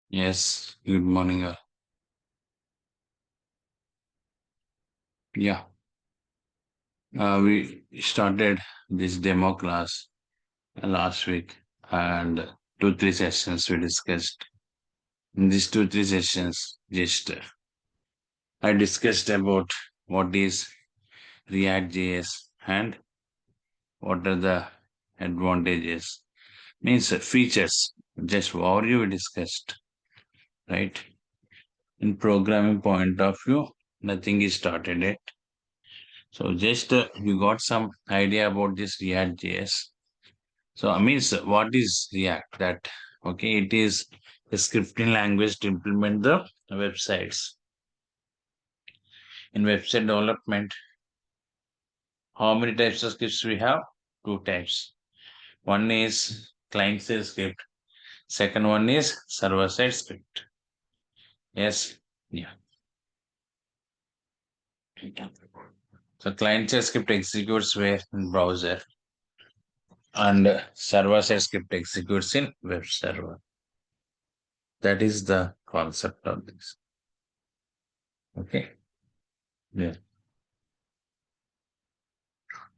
Yes, good morning. Yeah, we started this demo class last week, and 2, 3 sessions we discussed. In these 2, 3 sessions, just I discussed about what is react.js and what are the advantages, means features. Just overview we discussed, right? In programming point of view, nothing is started yet. So just you got some idea about this React.js. So I means what is React? That okay, it is a scripting language to implement the websites. In website development, how many types of scripts we have? Two types. One is client side script. Second one is server side script. Yes. Yeah. So client side script executes where in browser and server side script executes in web server. That is the concept of this. Okay. Yeah.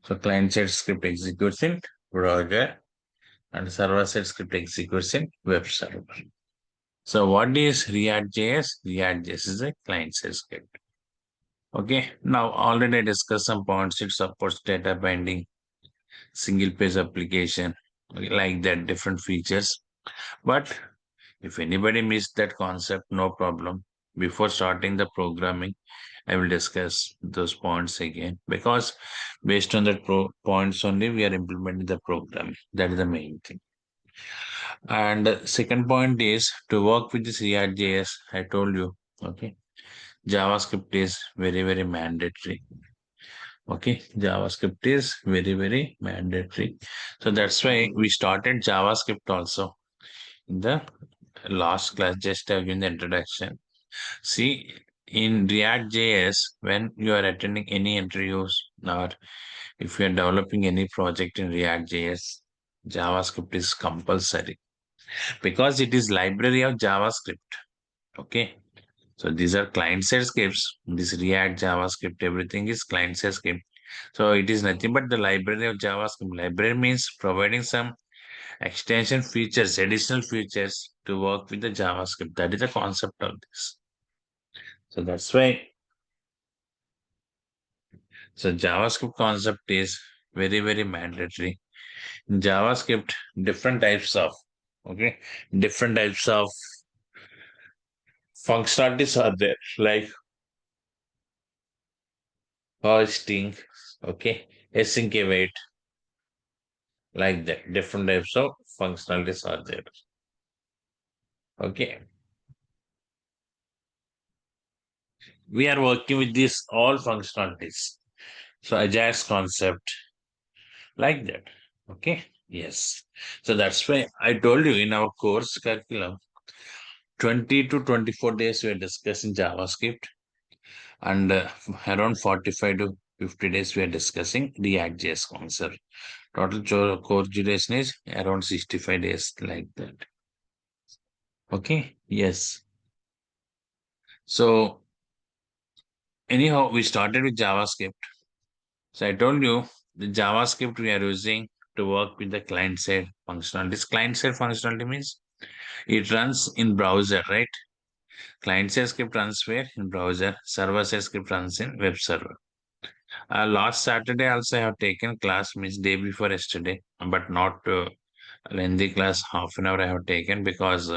So client side script executes in browser and server side script executes in web server. So what is React.js? React.js is a client side script. Okay. Now already I discussed some points. It supports data binding, single page application, okay, like that, different features. But if anybody missed that concept, no problem. Before starting the programming, I will discuss those points again because based on that points only we are implementing the program. That is the main thing. And second point is to work with this React.js. I told you, okay, JavaScript is very mandatory. Okay, JavaScript is very mandatory. So that's why we started JavaScript also in the last class. Just given the introduction. See, in React.js, when you are attending any interviews or if you are developing any project in React.js, JavaScript is compulsory because it is library of JavaScript. Okay. So these are client-side scripts. This React, JavaScript, everything is client-side script. So it is nothing but the library of JavaScript. Library means providing some extension features, additional features to work with the JavaScript. That is the concept of this. So that's why. So JavaScript concept is very mandatory. In JavaScript, different types of okay, different types of functionalities are there, like hosting, okay, async await, like that. Different types of functionalities are there. Okay. We are working with these all functionalities. So Ajax concept, like that. Okay. Yes. So that's why I told you in our course curriculum, 20 to 24 days we are discussing JavaScript, and around 45 to 50 days we are discussing React.js concept. Total course duration is around 65 days, like that. Okay. Yes. So anyhow, we started with JavaScript. So I told you the JavaScript we are using to work with the client side functionality. This client side functionality means it runs in browser, right? Client side script runs where in browser, server side script runs in web server. Last Saturday also I have taken class, means day before yesterday, but not lengthy class, half an hour I have taken because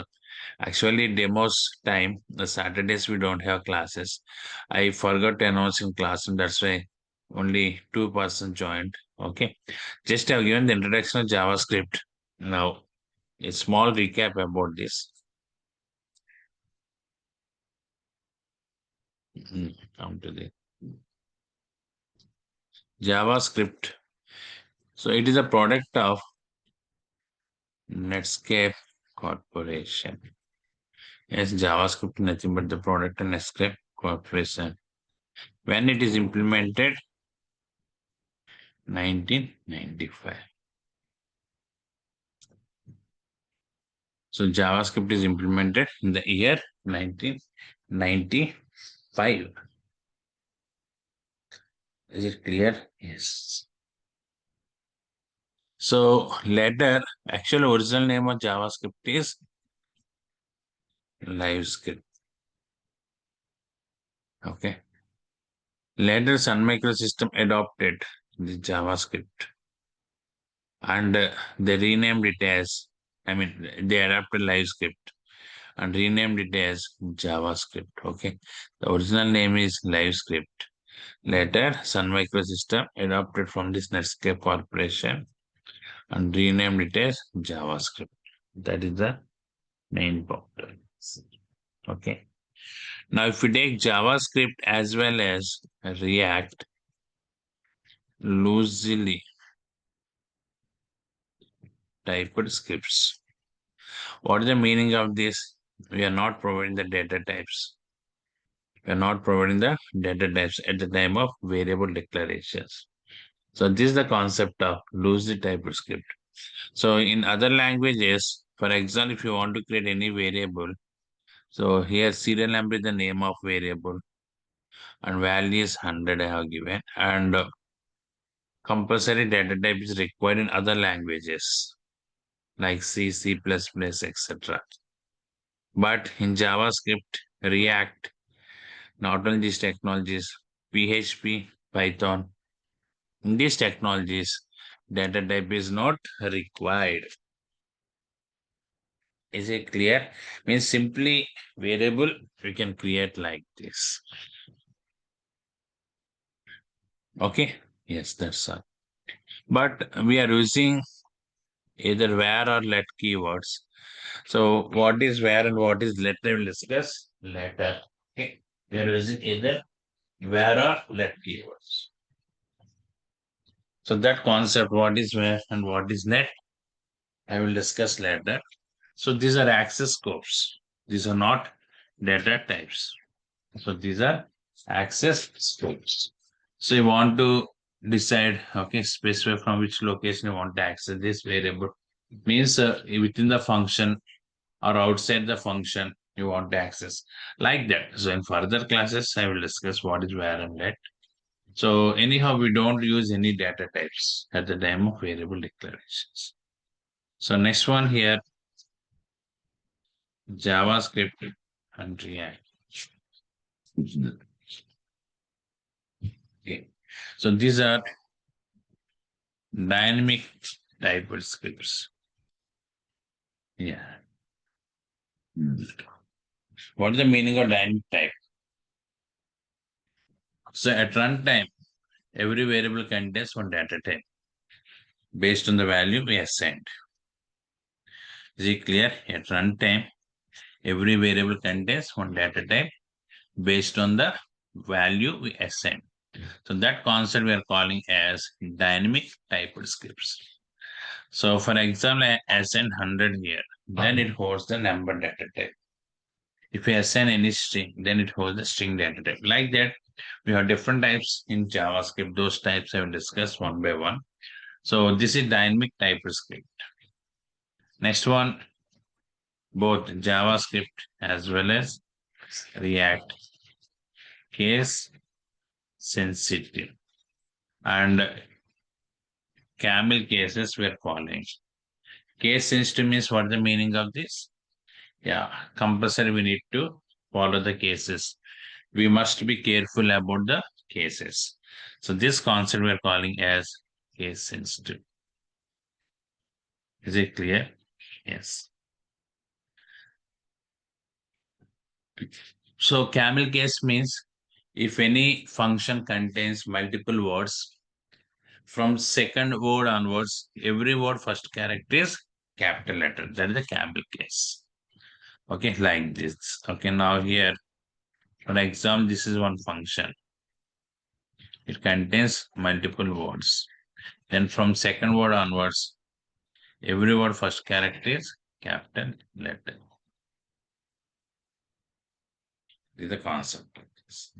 actually demos time, the Saturdays we don't have classes. I forgot to announce in class and that's why only 2 persons joined. Okay. Just have given the introduction of JavaScript. Now, a small recap about this. Come to the JavaScript. So it is a product of Netscape Corporation. Yes, JavaScript is nothing but the product of Netscape Corporation. When it is implemented, 1995. So JavaScript is implemented in the year 1995. Is it clear? Yes. So later, actual original name of JavaScript is LiveScript. Okay. Later, Sun Microsystem adopted the JavaScript and they renamed it as, they adapted LiveScript and renamed it as JavaScript. Okay. The original name is LiveScript. Later, Sun Microsystem adopted from this Netscape Corporation and renamed it as JavaScript. That is the main point. Okay. Now, if we take JavaScript as well as React loosely typed scripts, what is the meaning of this? We are not providing the data types. We are not providing the data types at the time of variable declarations. So this is the concept of loosely typed script. So in other languages, for example, if you want to create any variable, so here serial number is the name of variable and value is 100 I have given, and compulsory data type is required in other languages like C, C++, etc. But in JavaScript, React, not only these technologies, PHP, Python, in these technologies, data type is not required. Is it clear? Means simply variable we can create like this. Okay. Yes, that's all. But we are using either where or let keywords. So what is where and what is let, I will discuss later. Okay. We are using either where or let keywords. So that concept, what is where and what is let, I will discuss later. So these are access scopes. These are not data types. So these are access scopes. So you want to decide, okay, specify from which location you want to access this variable. Means within the function or outside the function you want to access like that. So in further classes, I will discuss what is where and let. So anyhow, we don't use any data types at the time of variable declarations. So next one here, JavaScript and React. Okay. So these are dynamic typed scripts. Yeah. What is the meaning of dynamic type? So at runtime, every variable contains one data type based on the value we assigned. Is it clear? At runtime, every variable contains one data type based on the value we assign. So that concept we are calling as dynamic typed scripts. So for example, I assign 100 here, then it holds the number data type. If we assign any string, then it holds the string data type. Like that, we have different types in JavaScript. Those types I will discuss one by one. So this is dynamic typed script. Next one, both JavaScript as well as React case sensitive and camel cases we are following. Case sensitive means what the meaning of this? Yeah, compulsory we need to follow the cases. We must be careful about the cases. So this concept we are calling as case sensitive. Is it clear? Yes. So camel case means if any function contains multiple words, from second word onwards, every word first character is capital letter. That is the camel case. Okay, like this. Okay, now here, for example, this is one function. It contains multiple words. Then from second word onwards, every word first character is capital letter. This is the concept of this.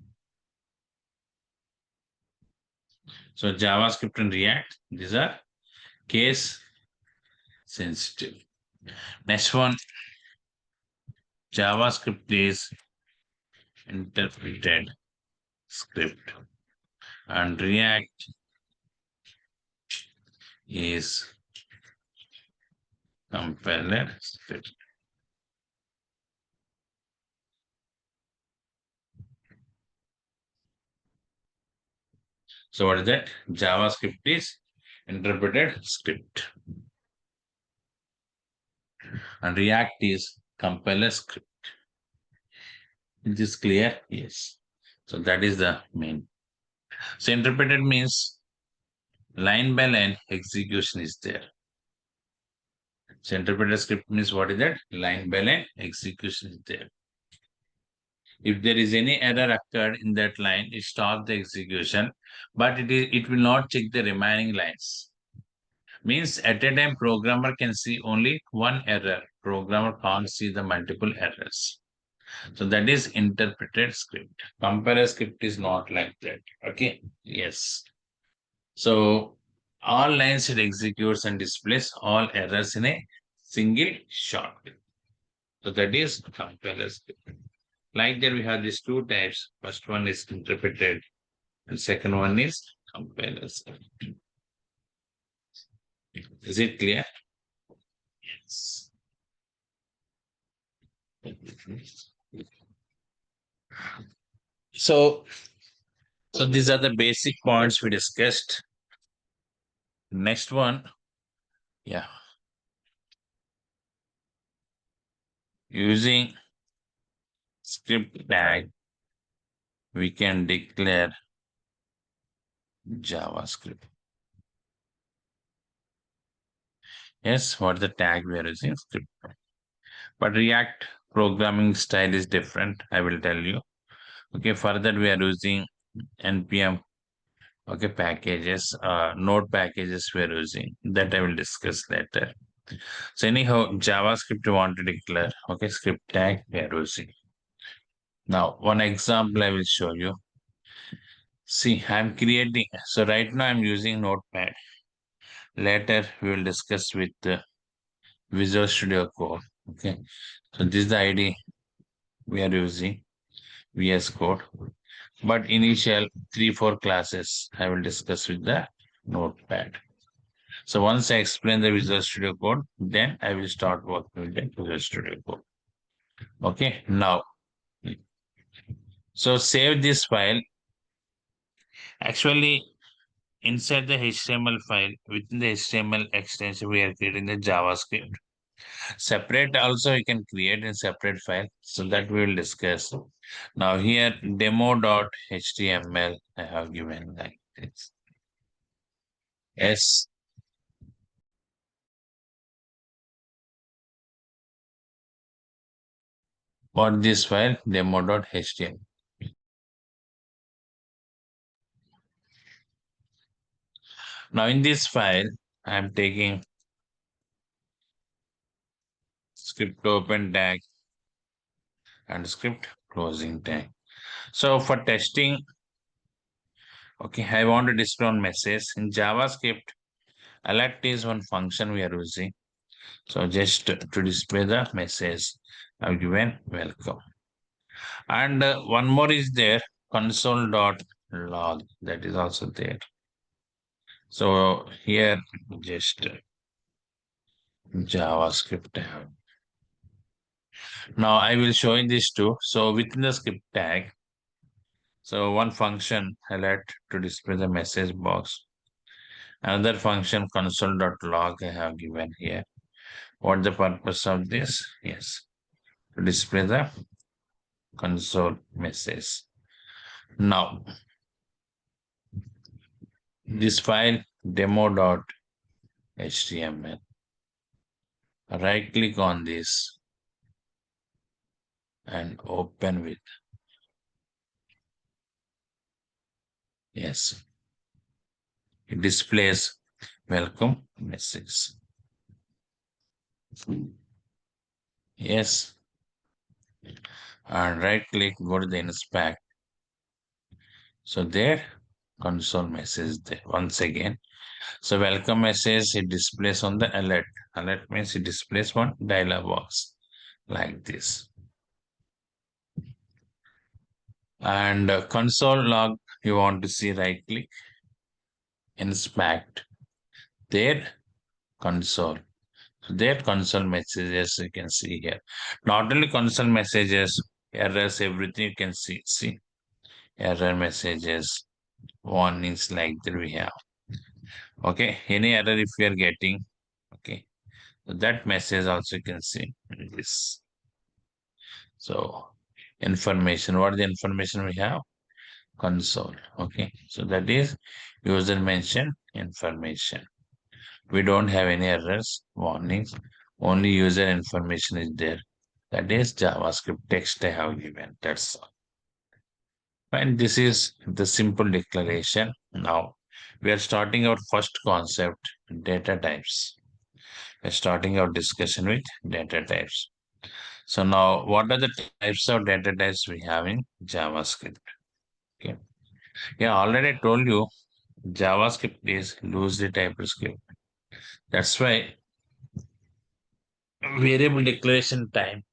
So JavaScript and React, these are case sensitive. Next one, JavaScript is interpreted script and React is compiler script. So what is that? JavaScript is interpreted script and React is compiler script. Is this clear? Yes. So that is the main. So interpreted means line by line execution is there. So interpreted script means what is that? Line by line execution is there. If there is any error occurred in that line, it stops the execution, but it will not check the remaining lines. Means at a time programmer can see only one error. Programmer can't see the multiple errors. So that is interpreted script. Compiler script is not like that. Okay. Yes. So all lines it executes and displays all errors in a single shot. So that is compiler script. Like that, we have these two types. First one is interpreted, and second one is compiler script. Is it clear? Yes. So these are the basic points we discussed. Next one, yeah. Using script tag, we can declare JavaScript. Yes, what the tag we are using? Script. But React programming style is different. I will tell you. Okay, further we are using npm. Okay, packages, node packages we are using. That I will discuss later. So anyhow, JavaScript you want to declare. Okay, script tag we are using. Now, one example I will show you. See, I'm creating. So right now I'm using Notepad. Later we will discuss with Visual Studio Code. Okay, so this is the ID we are using, VS Code. But initial 3-4 classes I will discuss with the Notepad. So once I explain the Visual Studio Code, then I will start working with the Visual Studio Code. Okay, now, so save this file. Actually, inside the HTML file, within the HTML extension, we are creating the JavaScript. Separate also you can create in separate file. So that we will discuss. Now here demo.html I have given like this. Yes. What this file? Demo.html. Now in this file, I am taking script open tag and script closing tag. So for testing, okay, I want to display one message. In JavaScript, alert is one function we are using. So just to display the message, I've given welcome. And one more is there, console.log, that is also there. So here just JavaScript tab. Now I will show in this too. So within the script tag, so one function alert to display the message box. Another function console.log I have given here. What the purpose of this? Yes, to display the console message. Now, this file demo.html. Right click on this and open with. Yes, it displays welcome message. Yes, and right click, go to the inspect. So there, console message there once again. So welcome message, it displays on the alert. Alert means it displays one dialog box like this. And console log, you want to see, right click, inspect their console. So their console messages you can see here. Not only console messages, errors, everything you can see. See, error messages, warnings like that we have. Okay, any error if you are getting, okay, so that message also you can see this. So information, what is the information we have? Console. Okay, so that is user mentioned information. We don't have any errors, warnings, only user information is there. That is JavaScript text I have given. That's all. And this is the simple declaration. Now we are starting our first concept, data types. We're starting our discussion with data types. So now what are the types of data types we have in JavaScript? Okay. Yeah, already told you JavaScript is loosely typed script. That's why variable declaration time,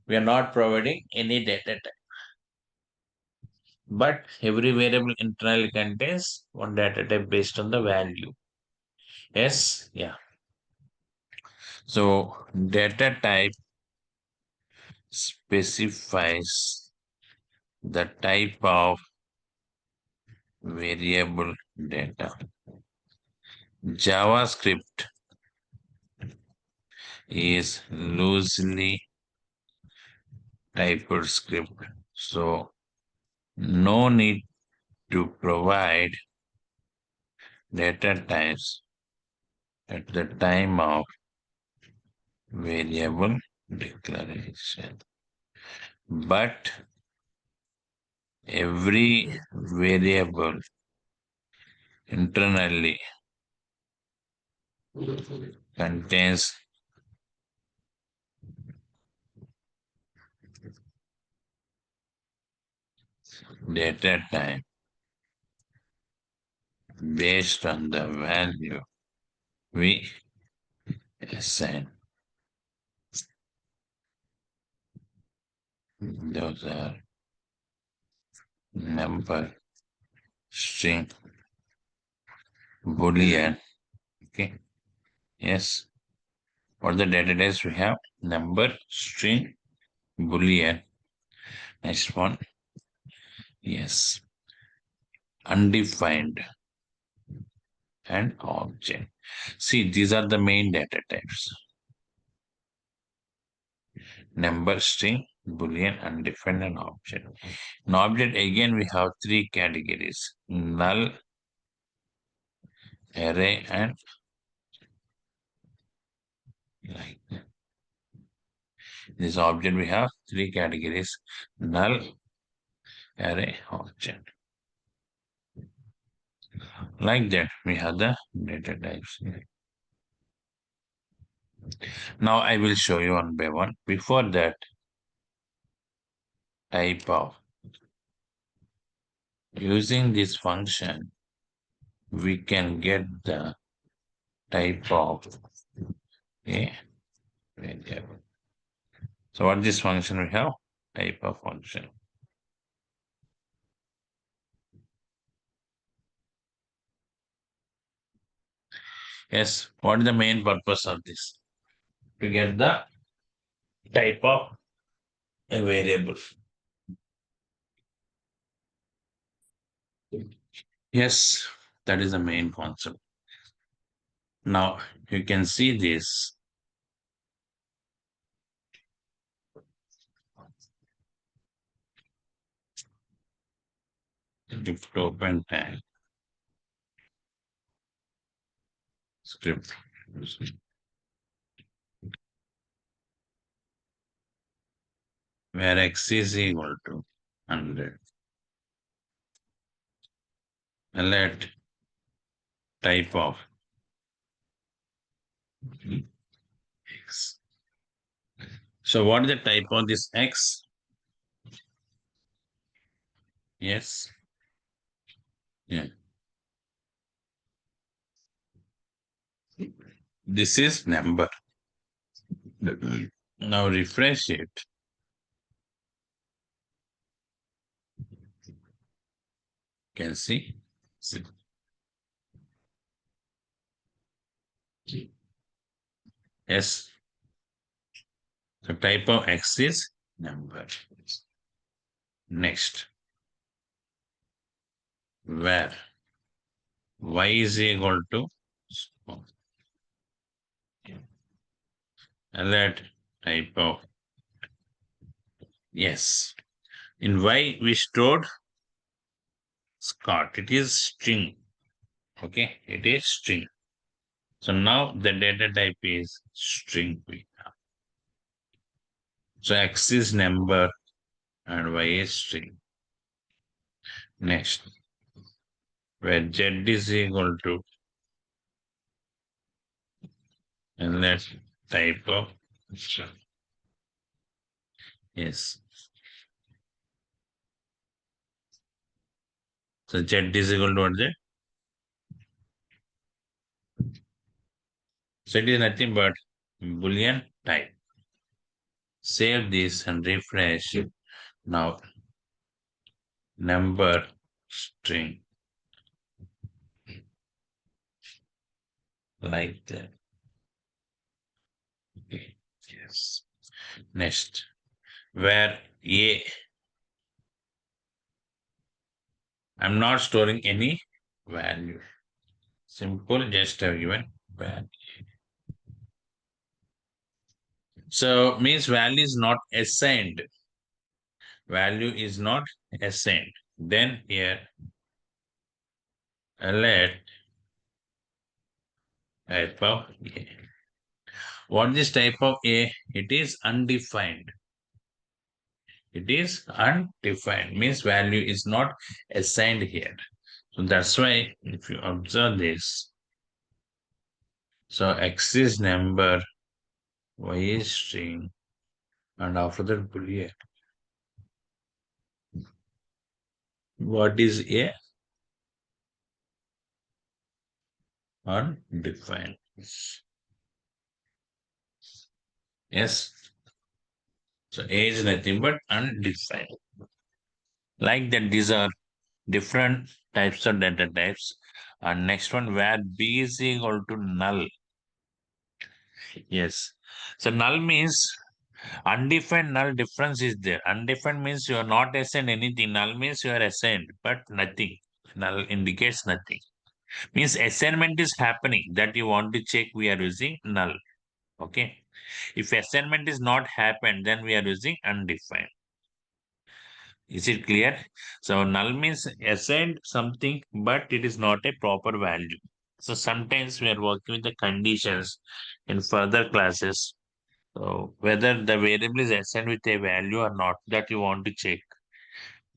we are not providing any data type. But every variable internally contains one data type based on the value. Yes, yeah. So data type specifies the type of variable data. JavaScript is loosely typed script. So no need to provide data types at the time of variable declaration. But every variable internally contains data type based on the value we assign. Those are number, string, boolean. Okay. Yes. What the data types we have? Number, string, boolean. Next one. Yes. Undefined and object. See, these are the main data types. Number, string, boolean, undefined, and object. In object, again, we have three categories: null, array, and like that. This object, we have three categories: null, array, object. Like that, we have the data types. Now I will show you one by one. Before that, type of. Using this function, we can get the type of a variable. So what this function we have? Type of function. Yes, what is the main purpose of this? To get the type of a variable. Yes, that is the main concept. Now you can see this. Lift open tag script. Where x is equal to 100. Let type of x. So what is the type of this x? Yes. Yeah. This is number. Now refresh it. can see. Yes. The type of X is number. Next, where Y is equal to alert type of, yes. In Y we stored Scott. It is string. Okay, it is string. So now the data type is string. So X is number and Y is string. Next, where Z is equal to, and let's type of, yes. So Z is equal to what Z? So it is nothing but Boolean type. Save this and refresh. Now, number string like that. Okay. Yes. Next, where A, I'm not storing any value. Simple, just have given value. So means value is not assigned. Value is not assigned. Then here, let type of A. What is type of A? It is undefined. It is undefined, means value is not assigned here. So that's why if you observe this, so X is number, Y is string, and after that boolean. What is A? Undefined. Yes. So A is nothing but undefined. Like that, these are different types of data types. And next one, where B is equal to null. Yes. So null means undefined, null difference is there. Undefined means you are not assigned anything. Null means you are assigned, but nothing. Null indicates nothing. Means assignment is happening that you want to check, we are using null. Okay. If assignment is not happened, then we are using undefined. Is it clear? So null means assigned something, but it is not a proper value. So sometimes we are working with the conditions in further classes. So whether the variable is assigned with a value or not, that you want to check.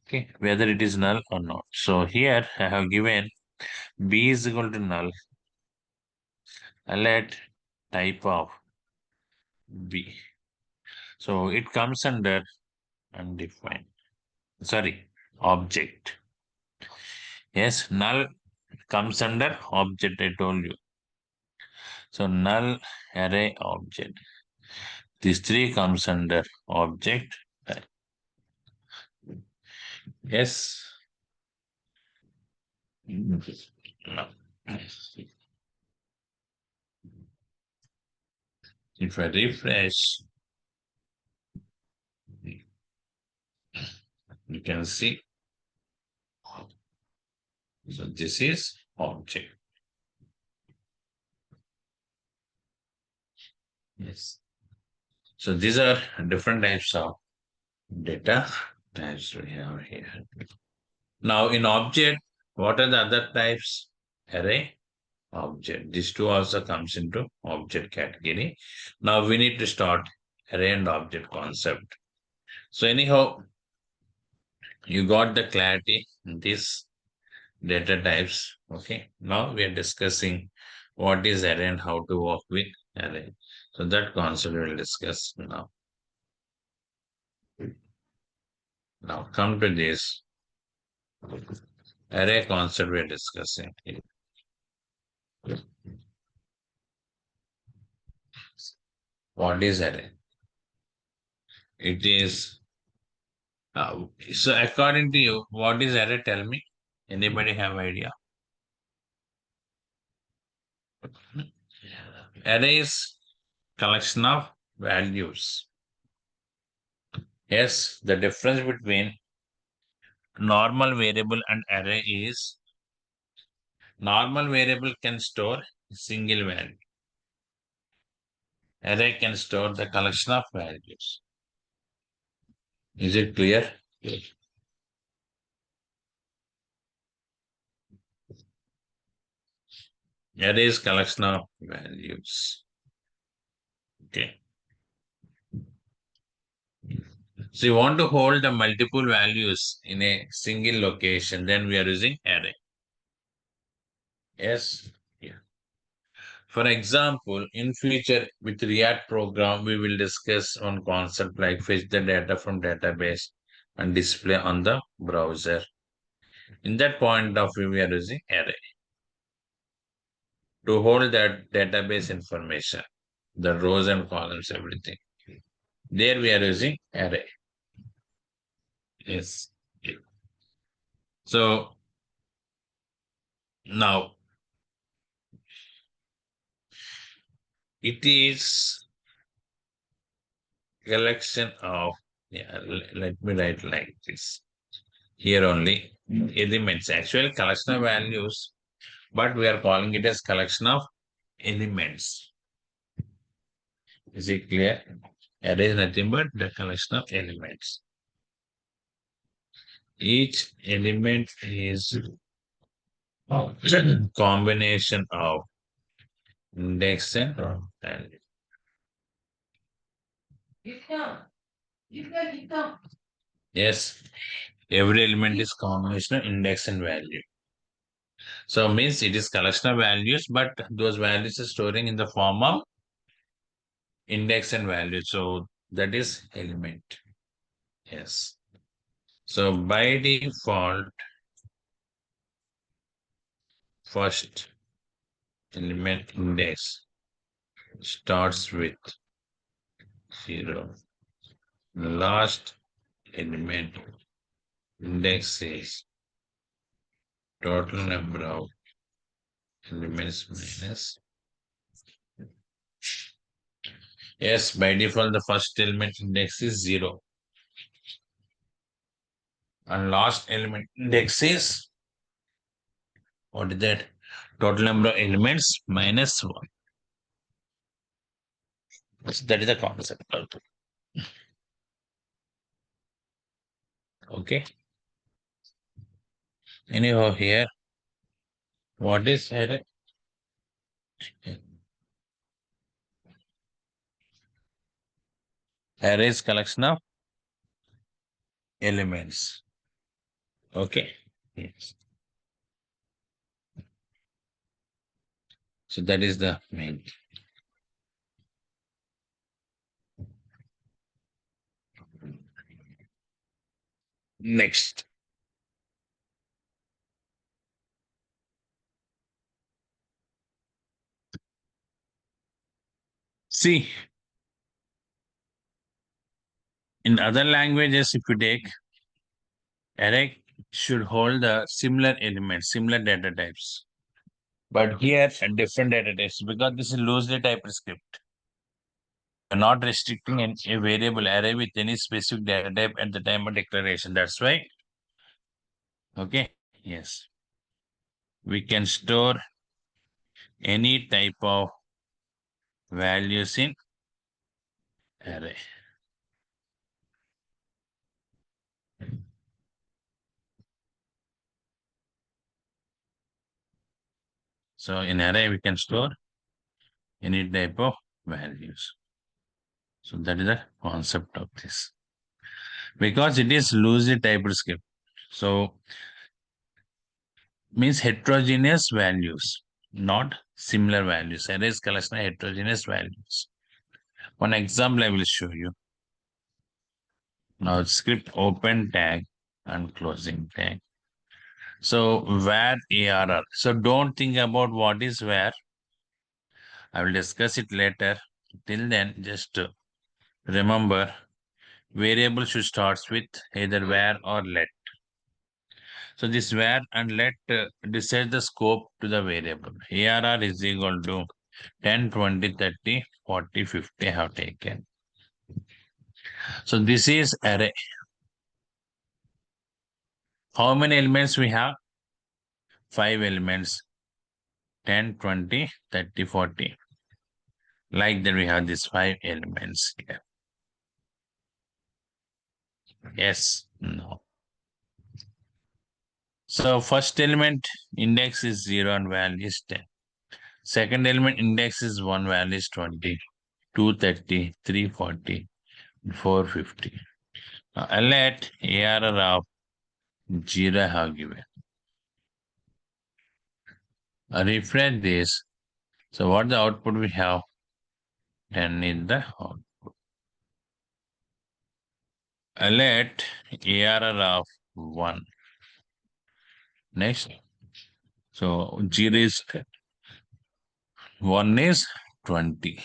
Okay, whether it is null or not. So here I have given B is equal to null. Let type of B. So it comes under undefined. Sorry, object. Yes, null comes under object, I told you. So null array object. These three comes under object. Yes. No. If I refresh, you can see. So this is object. Yes. So these are different types of data types we have here. Now in object, what are the other types? Array, object. These two also comes into object category. Now we need to start array and object concept. So anyhow, you got the clarity in these data types. Okay. Now we are discussing what is array and how to work with array. So that concept we will discuss now. Now come to this array concept we are discussing. What is array? It is so according to you, what is array? Tell me. Anybody have idea? Array is collection of values. Yes, the difference between normal variable and array is normal variable can store single value. Array can store the collection of values. Is it clear? Yes. Array is collection of values. Okay. So you want to hold the multiple values in a single location, then we are using array. Yes. Yeah. For example, in future with React program, we will discuss one concept like fetch the data from database and display on the browser. In that point of view, we are using array to hold that database information, the rows and columns, everything. There we are using array. Yes. So now it is collection of, yeah, let me write like this. Here only elements, actual collection of values, but we are calling it as collection of elements. Is it clear? Array is nothing but the collection of elements. Each element is combination of index and value. Yes, every element is combination of index and value. So means it is collection of values, but those values are storing in the form of index and value. So that is element. Yes. So by default, first element index starts with 0. Last element index is total number of elements minus. Yes, by default, the first element index is 0. And last element index is, what is that? Total number of elements minus 1. So that is the concept. Okay. Anyhow, here, what is array? Array is collection of elements. Okay. Yes. So that is the main. Next. See, in other languages, if you take array should hold the similar elements, similar data types. But here, a different data types because this is loosely typed script. You're not restricting a variable array with any specific data type at the time of declaration. That's why, okay, yes, we can store any type of values in array. So in array, we can store any type of values. So that is the concept of this. Because it is loosely typed script. So means heterogeneous values, not similar values. Array is collection of heterogeneous values. One example I will show you. Now script open tag and closing tag. So where ARR. So don't think about what is where. I will discuss it later. Till then, just remember variable should start with either where or let. So this where and let decide the scope to the variable. ARR is equal to 10, 20, 30, 40, 50 I have taken. So this is array. How many elements we have? 5 elements. 10, 20, 30, 40. Like that we have these 5 elements here. Yes, no. So first element index is 0 and value is 10. Second element index is 1, value is 20, 230, 340, 450. Now let ARR of 0 have given. Refresh this. So what the output we have? 10 is the output. Let ARR of 1. Next. So 0 is 1 is 20.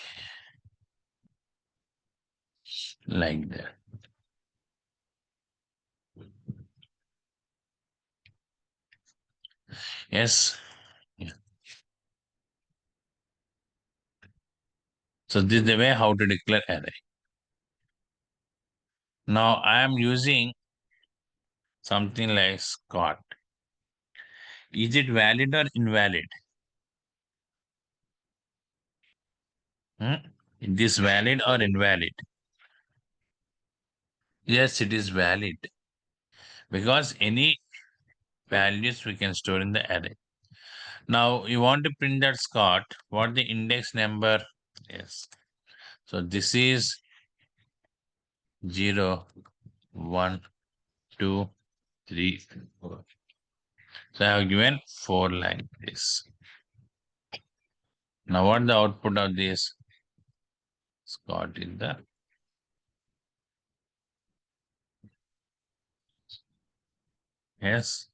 Like that. Yes. Yeah. So this is the way how to declare array. Now I am using something like Scott. Is it valid or invalid? Is this valid or invalid? Yes, it is valid because any values we can store in the array. Now you want to print that Scott, what the index number is. So this is 0, 1, 2, 3, 4. So I have given 4 like this. Now what the output of this? Scott in the yes.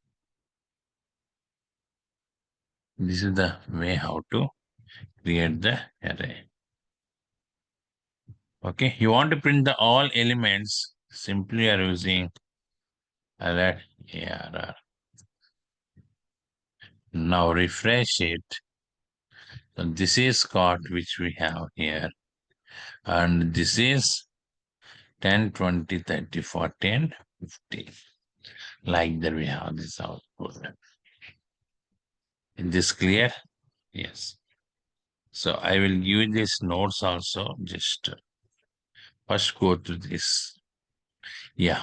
This is the way how to create the array. Okay, you want to print the all elements, simply are using alert ARR. Now refresh it. So this is Scott, which we have here. And this is 10, 20, 30, 40, and 50. Like that we have this output. Is this clear? Yes. So I will give these notes also. Just first go to this. Yeah.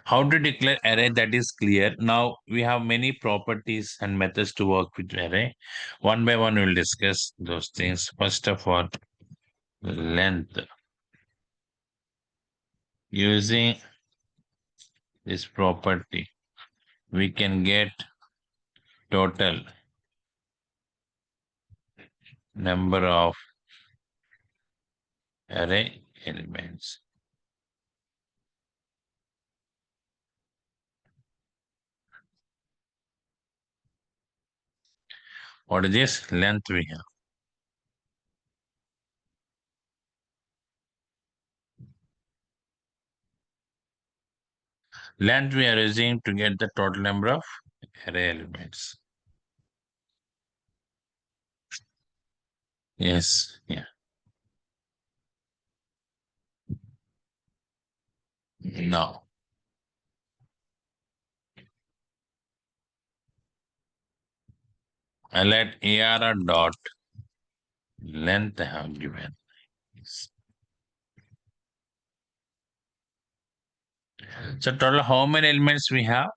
How to declare array, that is clear. Now we have many properties and methods to work with array. One by one we'll discuss those things. First of all, length. Using this property, we can get total number of array elements. What is this? Length we have. Length we are using to get the total number of array elements. Yes, yeah. No. I let ARR dot length I have given. So total how many elements we have?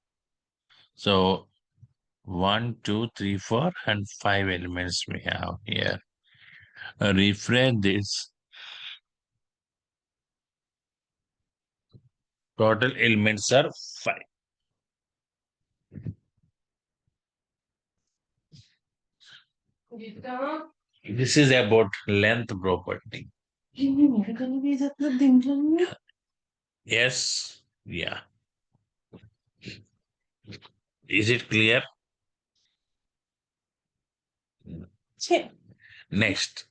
So 1, 2, 3, 4, and 5 elements we have here. Refresh this. Total elements are 5. This is about length property. Yes, yeah. Is it clear? Next.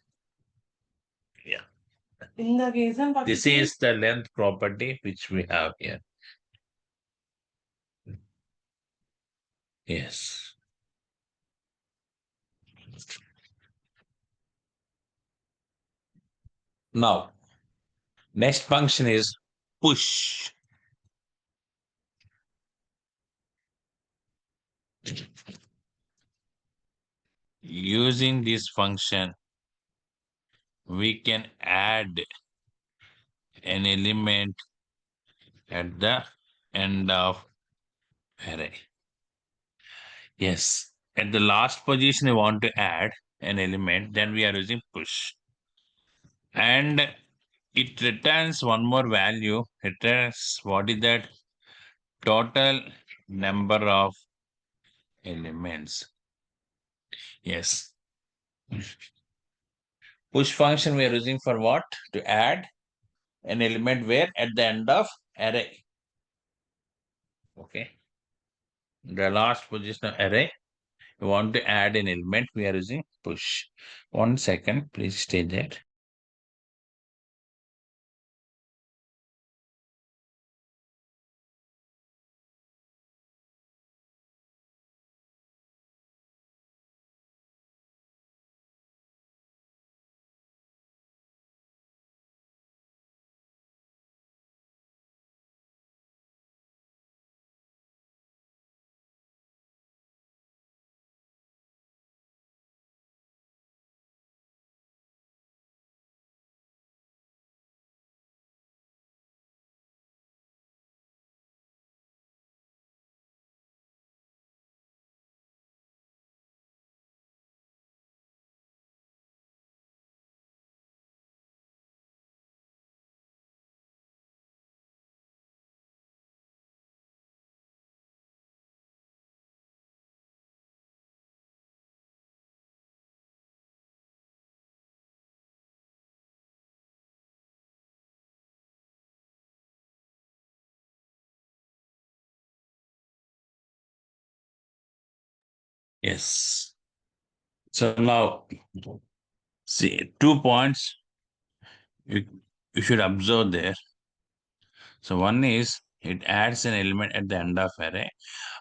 Yeah. This is the length property which we have here. Yes. Now, next function is push. Using this function, we can add an element at the end of array. Yes, at the last position, we want to add an element, then we are using push. And it returns one more value. It returns what is that? Total number of elements. Yes. Push function we are using for what? To add an element where at the end of array. Okay. The last position of array, we want to add an element, we are using push. 1 second, please stay there. Yes. So now, see, 2 points you, you should observe there. So one is it adds an element at the end of array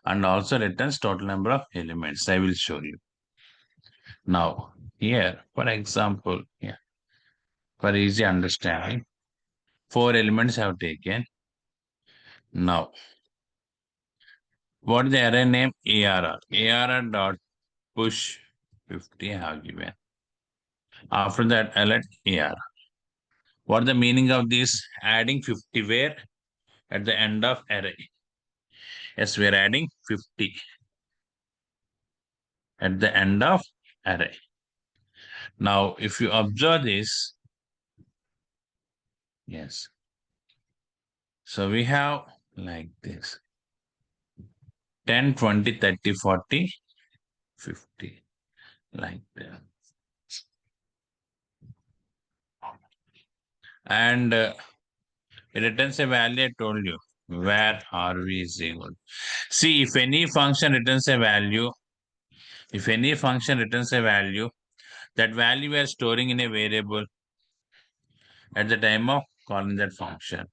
and also returns total number of elements. I will show you. Now, here, for example, yeah, for easy understanding, 4 elements have taken. Now, what is the array name? ARR. ARR dot push 50 I have given. After that, I'll let ARR. What is the meaning of this? Adding 50 where? At the end of array. Yes, we are adding 50 at the end of array. Now, if you observe this, yes. So we have like this 10, 20, 30, 40, 50, like that. And it returns a value, I told you, where RV is equal. See, if any function returns a value, that value we are storing in a variable at the time of calling that function.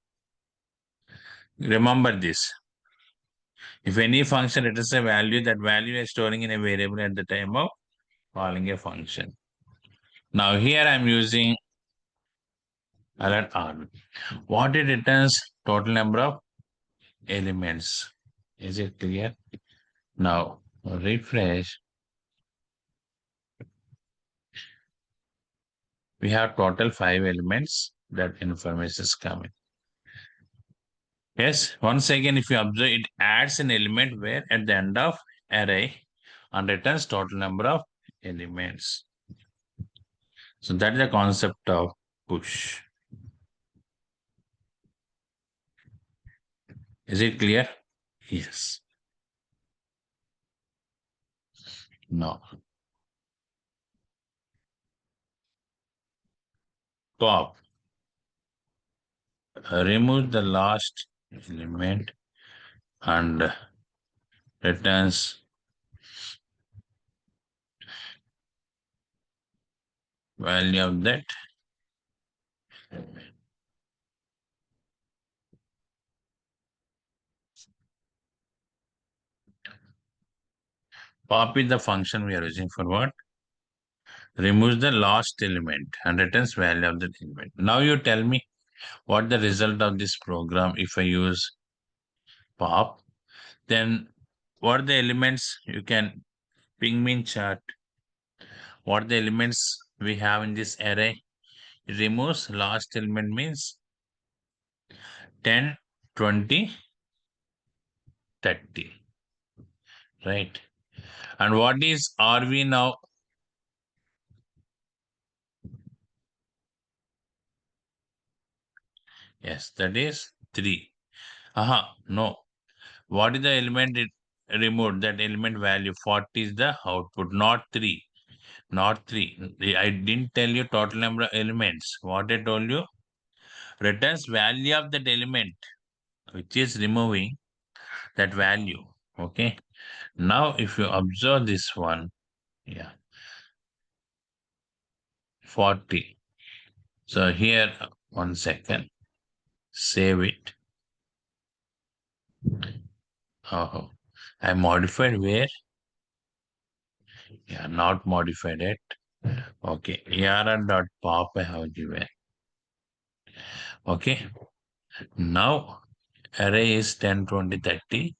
Remember this. If any function returns a value, that value is storing in a variable at the time of calling a function. Now here I'm using alert R. What it returns? Total number of elements. Is it clear? Now refresh. We have total 5 elements. That information is coming. Yes, once again, if you observe, it adds an element where at the end of array and returns total number of elements. So that is the concept of push. Is it clear? Yes. No. Pop. Remove the last element and returns value of that. Pop is the function we are using for what? Removes the last element and returns value of that element. Now you tell me what the result of this program if I use pop. Then what are the elements you can ping me in chat? What are the elements we have in this array? It removes last element means 10, 20, 30. Right. And what is RV now? Yes, that is 3. Aha, no. What is the element it removed? That element value 40 is the output, not 3. Not 3. I didn't tell you total number of elements. What I told you? Returns value of that element, which is removing that value. Okay. Now, if you observe this one, yeah, 40. So here, 1 second, save it. Oh, I modified where? Yeah, not modified it. Okay, ARR.pop I have given. Okay, now array is 10, 20, 30,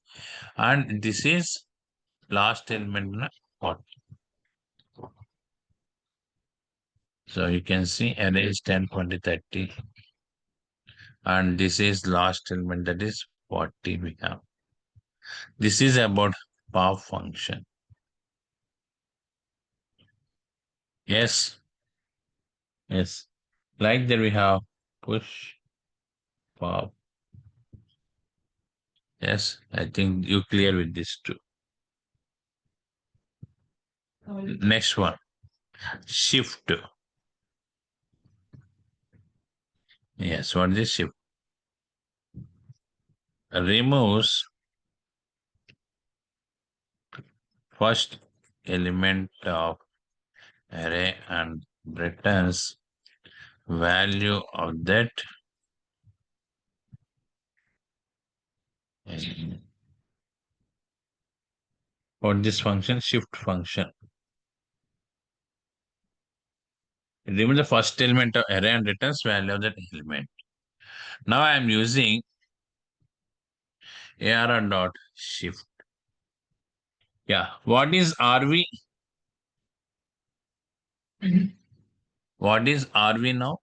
and this is last element. What? So you can see array is 10, 20, 30, and this is last element, that is 40 we have. This is about pop function. Yes, yes. Like that we have push pop. Yes, I think you clear with this too. Next one, shift. Yes, what is shift? Removes first element of array and returns value of that element. For this function, shift function. It removes the first element of array and returns value of that element. Now I am using ARR dot shift. Yeah, what is RV? What is RV now?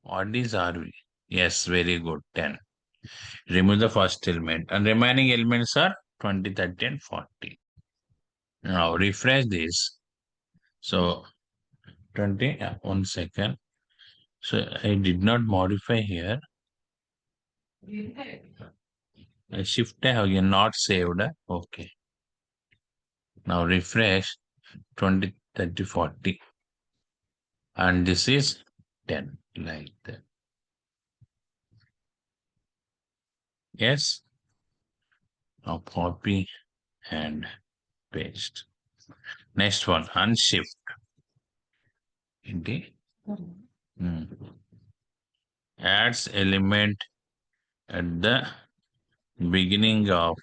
What is RV? Yes, very good. 10. Remove the first element and remaining elements are 20, 30, and 40. Now refresh this. So 20, 1 second. So I did not modify here. Shift again, not saved. Okay. Now refresh 20, 30, 40. And this is 10, like that. Yes. Now copy and paste. Next one, unshift. Adds element at the beginning of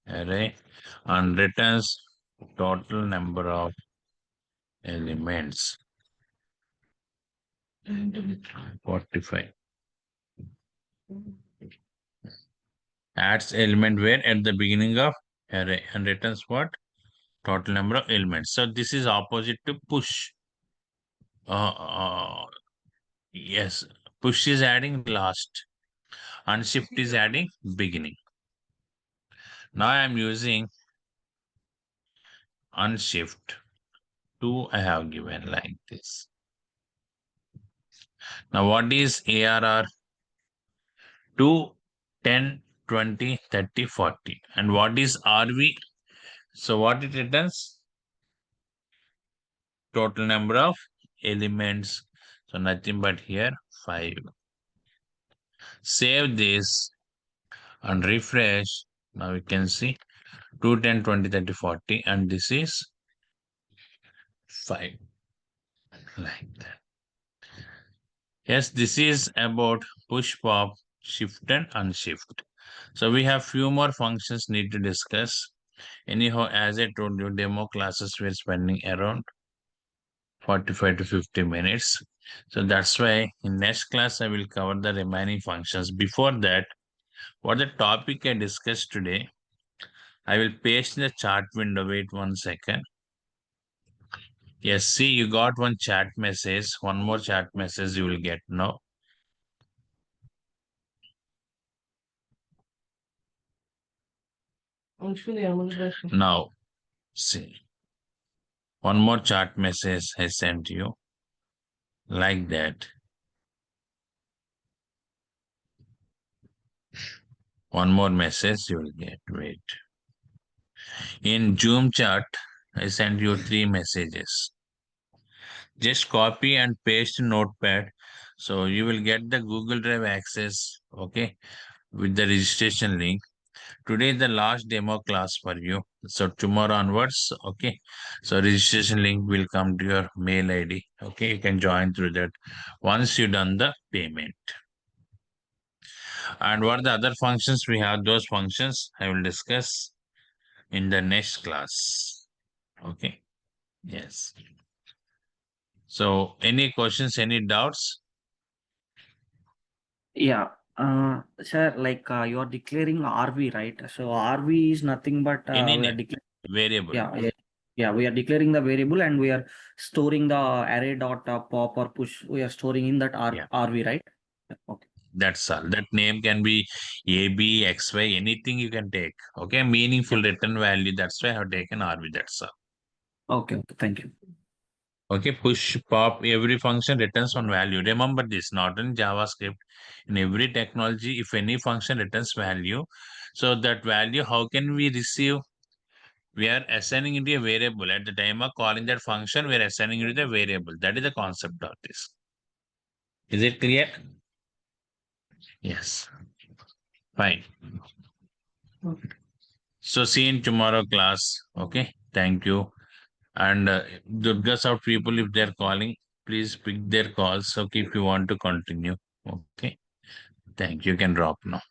array and returns total number of elements. 45. Adds element where at the beginning of array and returns what? Total number of elements. So this is opposite to push. Yes, push is adding last and shift is adding beginning. Now I am using unshift. 2 I have given like this. Now what is ARR? 2, 10, 20, 30, 40. And what is RV? So what it returns? Total number of elements. So nothing but here 5. Save this and refresh. Now you can see 2, 10, 20, 30, 40, and this is 5. Like that. Yes, this is about push, pop, shift, and unshift. So we have few more functions need to discuss. Anyhow, as I told you, demo classes we're spending around 45 to 50 minutes. So that's why in next class, I will cover the remaining functions. Before that, what the topic I discussed today, I will paste in the chat window. Wait 1 second. Yes, see, you got one chat message. One more chat message you will get now. Now, see, one more chat message I sent you like that. One more message you will get. Wait. In Zoom chat, I sent you 3 messages. Just copy and paste notepad. So you will get the Google Drive access, okay, with the registration link. Today is the last demo class for you. So tomorrow onwards, okay. So registration link will come to your mail ID. Okay, you can join through that once you done the payment. And what are the other functions we have? Those functions I will discuss in the next class. Okay. Yes. So any questions, any doubts? Yeah, sir, like you are declaring RV, right? So RV is nothing but Any we are name, declaring. variable. Yeah, we are declaring the variable and we are storing the array dot pop or push. We are storing in that Yeah. RV, right? Yeah, okay. That's all. That name can be A, B, X, Y, anything you can take. Okay. Meaningful Yeah. return value. That's why I have taken RV. That's all. Okay. Okay. Thank you. Okay. Push, pop, every function returns one value. Remember this, not in JavaScript. In every technology, if any function returns value, so that value, how can we receive? We are assigning it a variable. At the time of calling that function, we are assigning it a variable. That is the concept of this. Is it clear? Yes. Fine. So see you in tomorrow class. Okay. Thank you. And DurgaSoft people, if they're calling, please pick their calls. Okay, if you want to continue. Okay. Thank you. You can drop now.